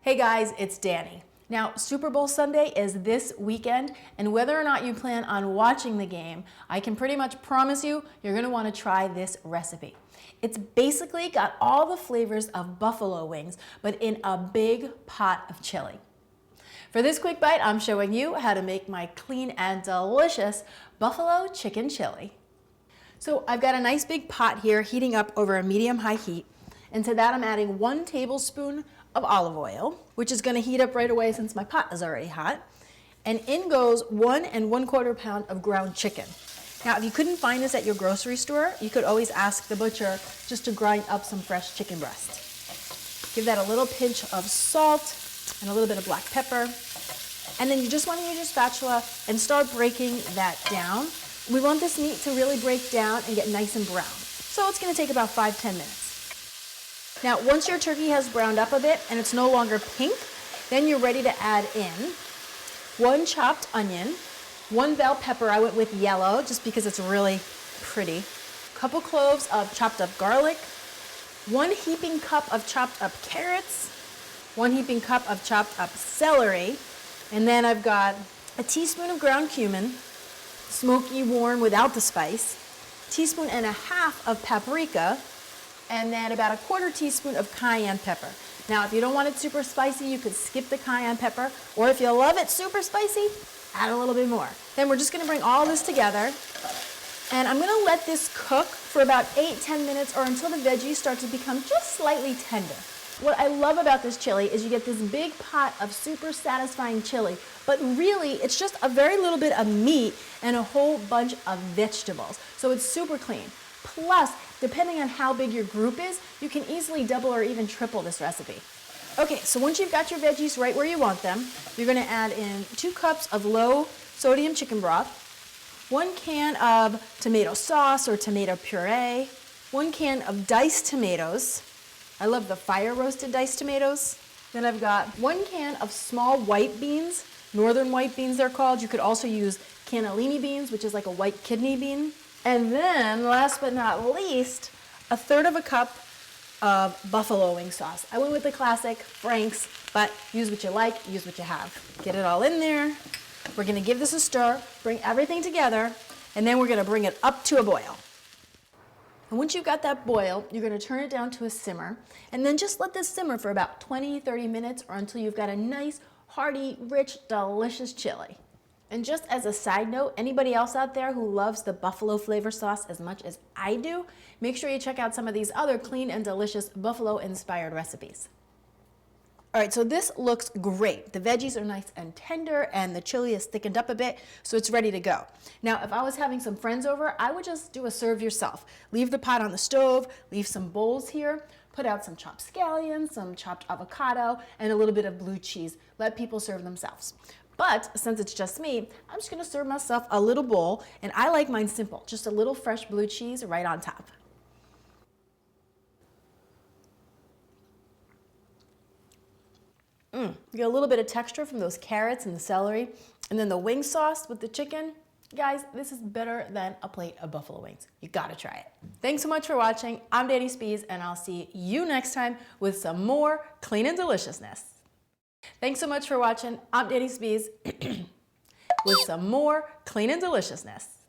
Hey guys, it's Danny. Now, Super Bowl Sunday is this weekend, and whether or not you plan on watching the game, I can pretty much promise you, you're gonna wanna try this recipe. It's basically got all the flavors of buffalo wings, but in a big pot of chili. For this quick bite, I'm showing you how to make my clean and delicious buffalo chicken chili. So I've got a nice big pot here heating up over a medium-high heat, and to that I'm adding 1 tablespoon of olive oil, which is going to heat up right away since my pot is already hot. And in goes 1 1/4 pound of ground chicken. Now, if you couldn't find this at your grocery store, you could always ask the butcher just to grind up some fresh chicken breast. Give that a little pinch of salt and a little bit of black pepper. And then you just want to use your spatula and start breaking that down. We want this meat to really break down and get nice and brown. So it's going to take about 5-10 minutes. Now, once your turkey has browned up a bit and it's no longer pink, then you're ready to add in 1 chopped onion, 1 bell pepper. I went with yellow just because it's really pretty. A couple cloves of chopped up garlic, 1 heaping cup of chopped up carrots, 1 heaping cup of chopped up celery, and then I've got a teaspoon of ground cumin, smoky warm without the spice, 1.5 teaspoons of paprika, and then about 1/4 teaspoon of cayenne pepper. Now, if you don't want it super spicy, you could skip the cayenne pepper, or if you love it super spicy, add a little bit more. Then we're just gonna bring all this together, and I'm gonna let this cook for about 8-10 minutes or until the veggies start to become just slightly tender. What I love about this chili is you get this big pot of super satisfying chili, but really it's just a very little bit of meat and a whole bunch of vegetables. So it's super clean. Plus, depending on how big your group is, you can easily double or even triple this recipe. Okay, so once you've got your veggies right where you want them, you're gonna add in 2 cups of low sodium chicken broth, 1 can of tomato sauce or tomato puree, 1 can of diced tomatoes. I love the fire roasted diced tomatoes. Then I've got 1 can of small white beans, northern white beans they're called. You could also use cannellini beans, which is like a white kidney bean. And then, last but not least, 1/3 cup of buffalo wing sauce. I went with the classic Frank's, but use what you like, use what you have. Get it all in there. We're gonna give this a stir, bring everything together, and then we're gonna bring it up to a boil. And once you've got that boil, you're gonna turn it down to a simmer, and then just let this simmer for about 20-30 minutes or until you've got a nice, hearty, rich, delicious chili. And just as a side note, anybody else out there who loves the buffalo flavor sauce as much as I do, make sure you check out some of these other clean and delicious buffalo-inspired recipes. All right, so this looks great. The veggies are nice and tender, and the chili is thickened up a bit, so it's ready to go. Now, if I was having some friends over, I would just do a serve yourself. Leave the pot on the stove, leave some bowls here, put out some chopped scallions, some chopped avocado, and a little bit of blue cheese. Let people serve themselves. But since it's just me, I'm just gonna serve myself a little bowl, and I like mine simple, just a little fresh blue cheese right on top. You get a little bit of texture from those carrots and the celery, and then the wing sauce with the chicken. Guys, this is better than a plate of buffalo wings. You gotta try it. Thanks so much for watching. I'm Danny Spees, and I'll see you next time with some more clean and deliciousness. Thanks so much for watching. I'm Danny Spees with some more clean and deliciousness.